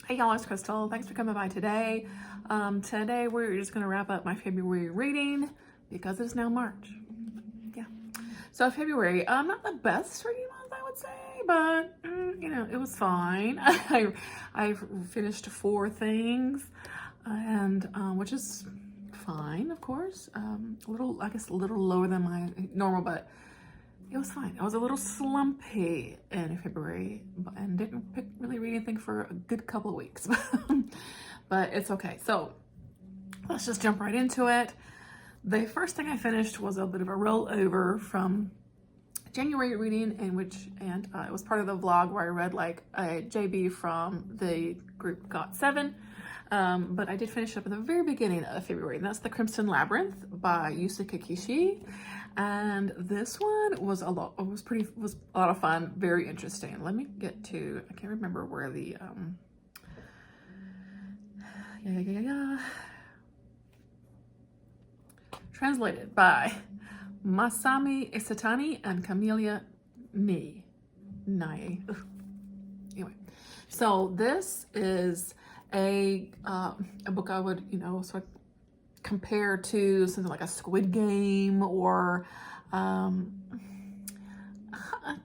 Hey y'all, it's Crystal. Thanks for coming by today. Today we're just going to wrap up my February reading because it's now March. Yeah. So February, not the best reading month, I would say, but it was fine. I finished 4 things, and which is fine, of course. I guess a little lower than my normal, but it was fine. I was a little slumpy in February and didn't really read anything for a good couple of weeks, but it's okay. So let's just jump right into it. The first thing I finished was a bit of a rollover from January reading, and it was part of the vlog where I read like a JB from the group Got 7. But I did finish up in the very beginning of February, and that's The Crimson Labyrinth by Yusuke Kishi. And this one was a lot of fun, very interesting. Let me get to, I can't remember where the translated by Masami Isatani and Camelia Nae. Anyway, so this is a book I would, sort of compare to something like a Squid Game or a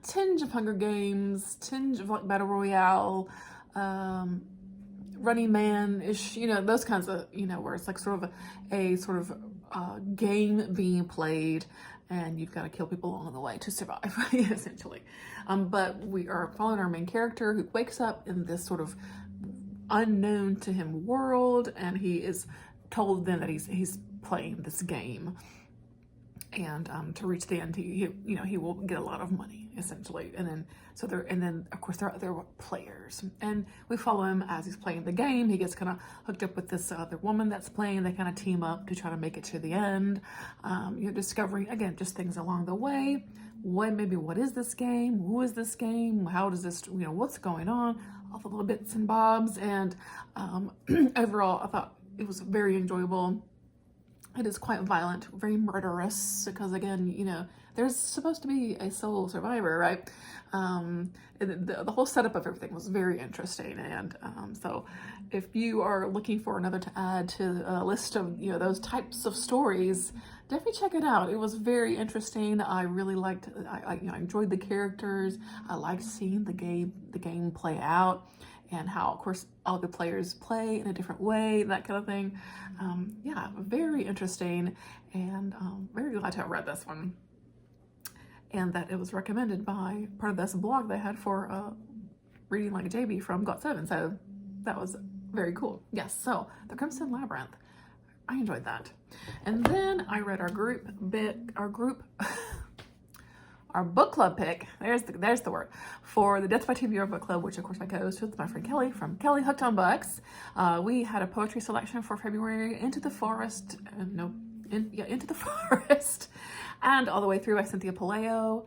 tinge of Hunger Games, tinge of like Battle Royale, Running Man-ish, those kinds of, where it's like sort of a game being played and you've got to kill people along the way to survive, essentially. But we are following our main character who wakes up in this sort of unknown to him world, and he is told then that he's playing this game, and to reach the end he will get a lot of money, essentially. And then of course there are other players, and we follow him as he's playing the game. He gets kind of hooked up with this other woman that's playing. They kind of team up to try to make it to the end, discovering again just things along the way. What is this game? Who is this game? How does this, what's going on? All the little bits and bobs. And overall I thought it was very enjoyable. It is quite violent, very murderous, because again, there's supposed to be a sole survivor, right? The whole setup of everything was very interesting, and so if you are looking for another to add to a list of those types of stories, definitely check it out. It was very interesting. I really liked. I enjoyed the characters. I liked seeing the game play out, and how, of course, all the players play in a different way, that kind of thing. Yeah, very interesting, and very glad to have read this one. And that it was recommended by part of this blog they had for reading like JB from Got 7. So that was very cool. Yes, so The Crimson Labyrinth. I enjoyed that. And then I read our book club pick, there's the word, for the Death by TBR book club, which of course I co-host with my friend Kelly from Kelly Hooked on Books. We had a poetry selection for February, Into the Forest, Into the Forest, and All the Way Through by Cynthia Pelayo.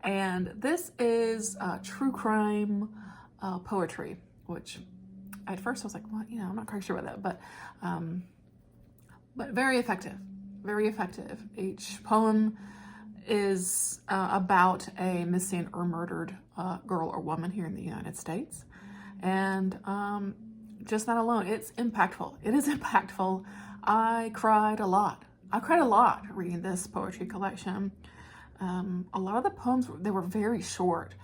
And this is true crime poetry, which at first I was like, well, I'm not quite sure about that, but very effective, very effective. Each poem is about a missing or murdered girl or woman here in the United States. And just that alone, it's impactful. It is impactful. I cried a lot. Reading this poetry collection. A lot of the poems, they were very short,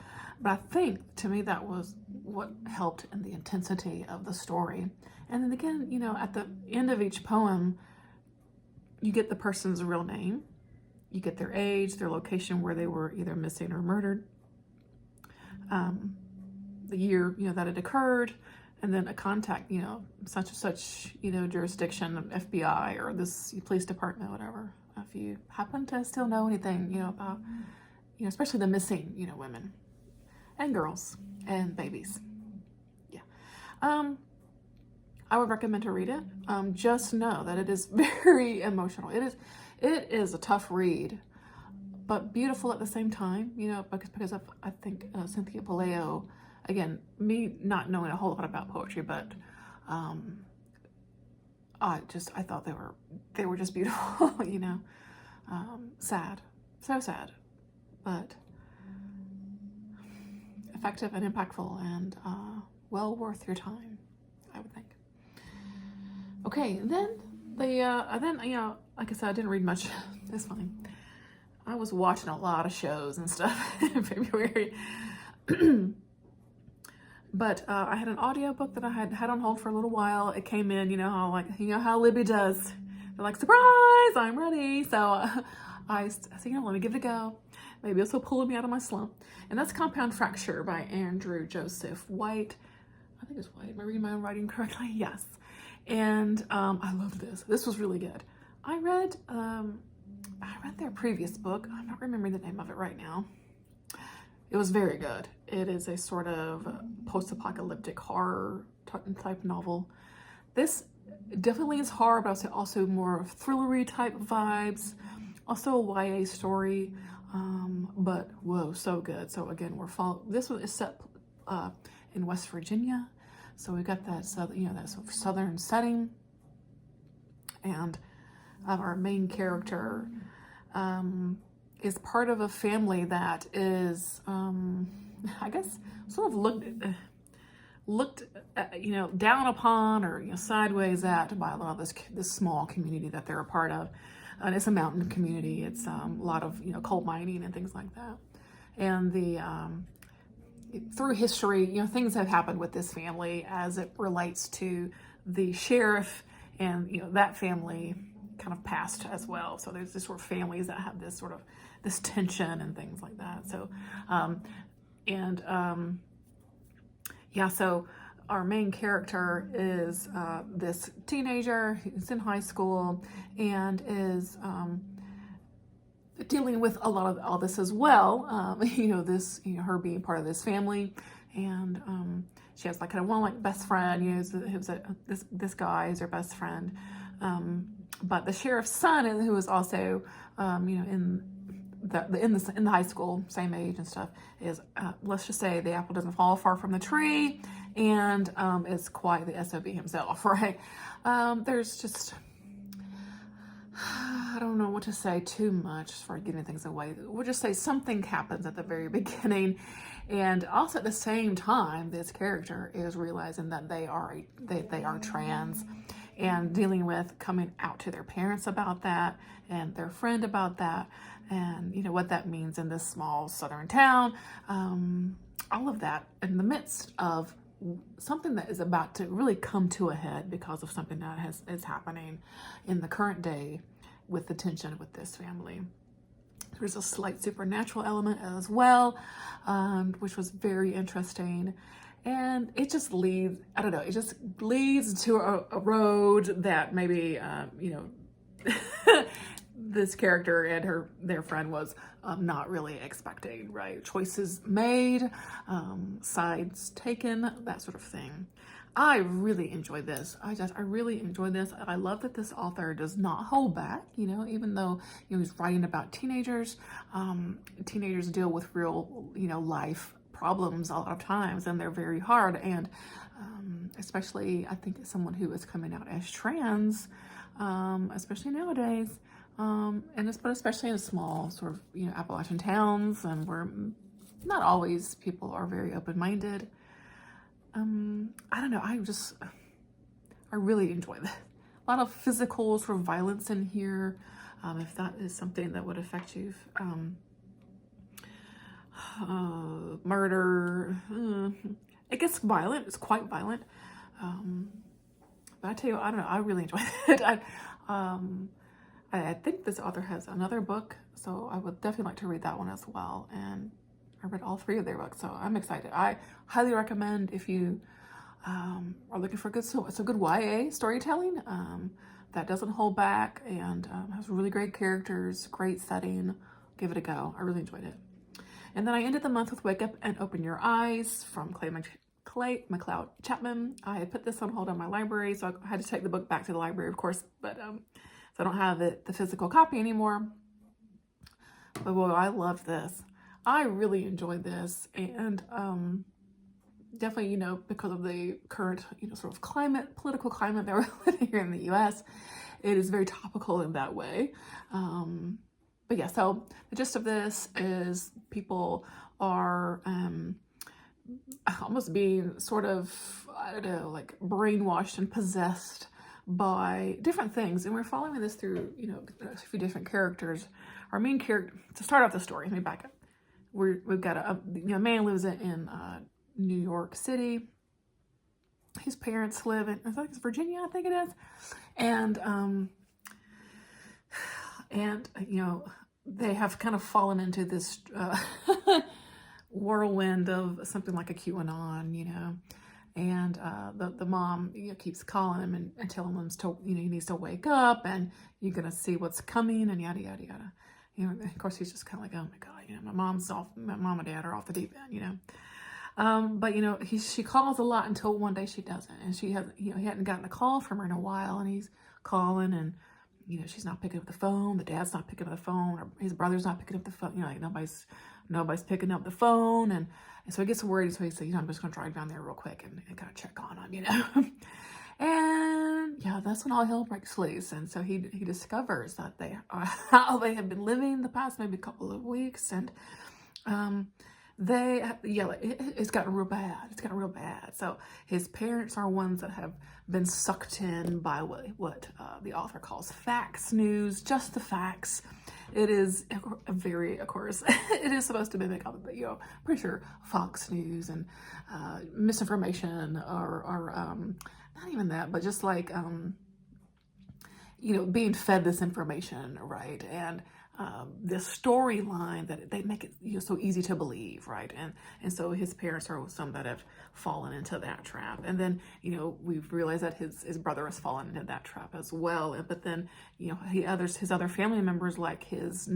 but I think to me that was what helped in the intensity of the story. And then again, at the end of each poem, you get the person's real name, you get their age, their location where they were either missing or murdered, the year, that it occurred, and then a contact, such and such, jurisdiction, FBI or this police department, whatever. If you happen to still know anything, about, especially the missing, women and girls and babies. Yeah. I would recommend to read it. Just know that it is very emotional. It is a tough read, but beautiful at the same time, because of, I think, Cynthia Pelayo. Again, me not knowing a whole lot about poetry, but I thought they were just beautiful, sad, so sad, but effective and impactful, and well worth your time. Okay, then like I said, I didn't read much. It's fine. I was watching a lot of shows and stuff in February. But I had an audiobook that I had on hold for a little while. It came in, you know how Libby does. They're like, surprise, I'm ready. So I said, let me give it a go. Maybe this will pull me out of my slump. And that's Compound Fracture by Andrew Joseph White. I think it's White. Am I reading my own writing correctly? Yes. And I love this. This was really good. I read their previous book. I'm not remembering the name of it right now. It was very good. It is a sort of post-apocalyptic horror type novel. This definitely is horror, but also more thrillery type vibes. Also a YA story, but whoa, so good. So again, this one is set in West Virginia, so we got that that sort of southern setting, and our main character is part of a family that is, I guess, sort of looked down upon or sideways at by a lot of this small community that they're a part of. And it's a mountain community. It's a lot of coal mining and things like that. And through history, things have happened with this family as it relates to the sheriff, and that family kind of passed as well. So there's this sort of families that have this tension and things like that. So, so our main character is this teenager who's in high school and is dealing with a lot of all this as well. Her being part of this family, and she has kind of one best friend. This guy is her best friend, but the sheriff's son, who is also in the high school, same age and stuff, is let's just say the apple doesn't fall far from the tree, and is quite the SOB himself, right? There's just, I don't know what to say too much for giving things away. We'll just say something happens at the very beginning, and also at the same time, this character is realizing that they are trans, and dealing with coming out to their parents about that, and their friend about that, and what that means in this small southern town. All of that in the midst of something that is about to really come to a head because of something that is happening in the current day with the tension with this family. There's a slight supernatural element as well, which was very interesting. And it just leads, I don't know, it just leads to a road that maybe, this character and their friend was not really expecting, right? Choices made, sides taken, that sort of thing. I really enjoyed this. I really enjoyed this. I love that this author does not hold back, even though he's writing about teenagers. Teenagers deal with real, life problems a lot of times, and they're very hard. And especially, I think, someone who is coming out as trans, especially nowadays, but especially in small sort of Appalachian towns, and where not always people are very open-minded. I don't know. I really enjoy that. A lot of physical sort of violence in here. If that is something that would affect you, murder. It gets violent. It's quite violent. But I tell you, I don't know. I really enjoy it. I think this author has another book, so I would definitely like to read that one as well. And I read all 3 of their books, so I'm excited. I highly recommend if you are looking for some good YA storytelling that doesn't hold back and has really great characters, great setting. Give it a go. I really enjoyed it. And then I ended the month with Wake Up and Open Your Eyes from McLeod Chapman. I had put this on hold on my library, so I had to take the book back to the library, of course, but so I don't have the physical copy anymore. But boy, I love this. I really enjoyed this, and definitely, because of the current, sort of political climate that we're living here in the U.S., it is very topical in that way. But yeah, so the gist of this is people are almost being sort of, I don't know, like brainwashed and possessed by different things. And we're following this through, a few different characters. Our main character, to start off the story, let me back up. We've got a man lives in New York City. His parents live in, I think it's Virginia, I think it is. And they have kind of fallen into this whirlwind of something like a QAnon, and the mom keeps calling him and telling him he needs to wake up and you're gonna see what's coming and yada yada yada. Of course he's just kind of like, oh my god, my mom and dad are off the deep end, but she calls a lot until one day she doesn't, and he hadn't gotten a call from her in a while, and he's calling and she's not picking up the phone, the dad's not picking up the phone, or his brother's not picking up the phone, like nobody's picking up the phone, and so he gets worried, so he says, I'm just gonna drive down there real quick and kind of check on him, and that's when all hell breaks loose. And so he discovers that how they have been living the past maybe couple of weeks, and it's gotten real bad. So his parents are ones that have been sucked in by what the author calls facts news, just the facts. It is of course, it is supposed to mimic, pretty sure Fox News and misinformation or not even that, but just like, being fed this information, right? And this storyline that they make it so easy to believe, right? And so his parents are some that have fallen into that trap, and then we've realized that his brother has fallen into that trap as well. But then his other family members, like his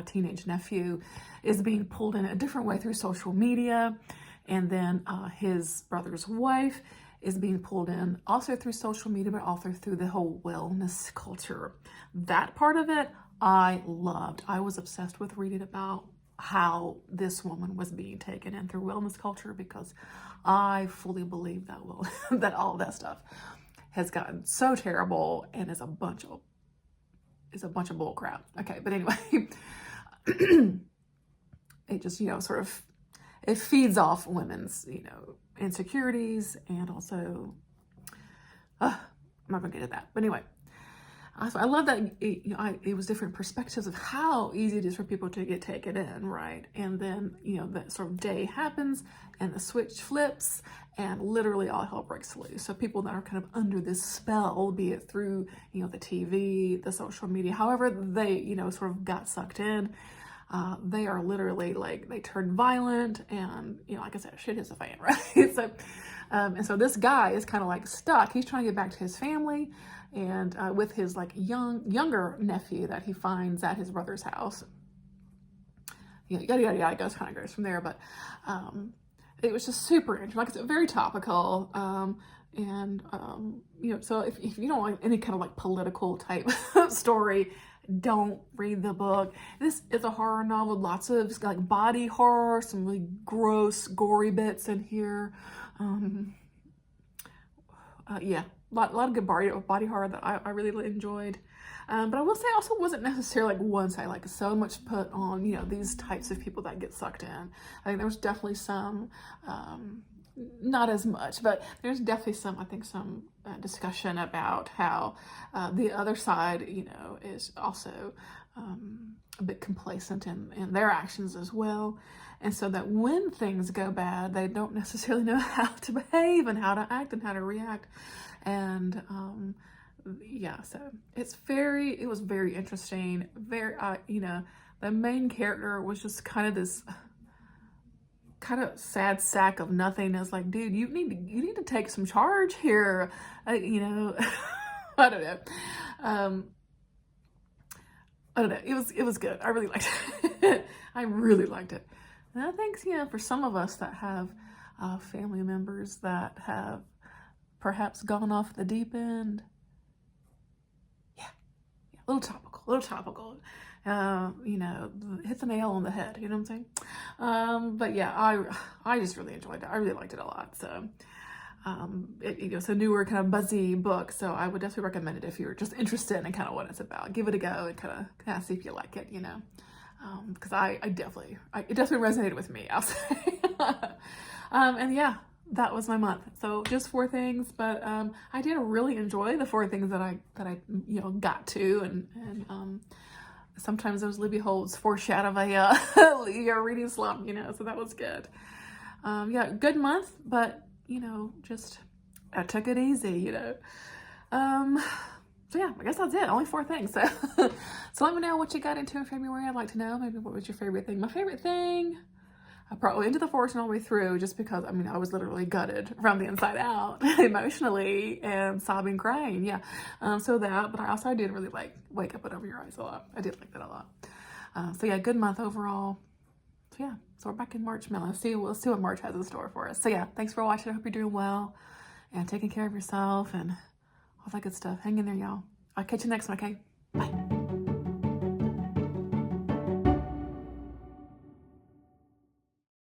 teenage nephew, is being pulled in a different way through social media, and then his brother's wife is being pulled in also through social media, but also through the whole wellness culture. That part of it I loved. I was obsessed with reading about how this woman was being taken in through wellness culture, because I fully believe that that all of that stuff has gotten so terrible and is a bunch of bull crap. Okay, but anyway, it just it feeds off women's insecurities, and also I'm not gonna get into that, but anyway. I love that it was different perspectives of how easy it is for people to get taken in, right? And then, that sort of day happens and the switch flips and literally all hell breaks loose. So people that are kind of under this spell, be it through, the TV, the social media, however they, sort of got sucked in, they are literally they turn violent, and, like I said, shit is a fan, right? So, and so this guy is kind of stuck. He's trying to get back to his family, and with his younger nephew that he finds at his brother's house. Yada yada yada, goes from there. But it was just super interesting. Like I said, very topical. So if you don't like any kind of political type story, don't read the book. This is a horror novel. Lots of body horror, some really gross, gory bits in here. A lot of good body horror that I really enjoyed. But I will say, I also wasn't necessarily one side, so much put on, these types of people that get sucked in. I think there was definitely some, not as much, but there's definitely some discussion about how the other side, is also a bit complacent in their actions as well. And so that when things go bad, they don't necessarily know how to behave and how to act and how to react. And so it was very interesting. Very, the main character was just kind of this kind of sad sack of nothingness. Dude, you need to take some charge here. I don't know. I don't know. It was good. I really liked it. I really liked it. And I think, for some of us that have family members that have perhaps gone off the deep end, a little topical. Hit the nail on the head. You know what I'm saying? But yeah, I just really enjoyed it. I really liked it a lot. So, it's a newer kind of buzzy book. So I would definitely recommend it if you're just interested in kind of what it's about. Give it a go and kind of see if you like it. Because it definitely resonated with me, I'll say. And yeah, that was my month. So just 4 things, but I did really enjoy the 4 things that I you know, got to, and sometimes those Libby holds foreshadow a reading slump, you know, so that was good. Yeah, good month, but you know, just I took it easy, you know. So yeah, I guess that's it. Only 4 things. So, so let me know what you got into in February. I'd like to know maybe what was your favorite thing. My favorite thing, I probably into the forest and all the way through, just because I mean I was literally gutted from the inside out, emotionally, and sobbing, crying. Yeah, so that. But I did really like Wake Up and Over Your Eyes a lot. I did like that a lot. So yeah, good month overall. So yeah, so we're back in March now. Let's see what March has in store for us. So yeah, thanks for watching. I hope you're doing well and taking care of yourself and all that good stuff. Hang in there, y'all. I'll catch you next one, okay? Bye.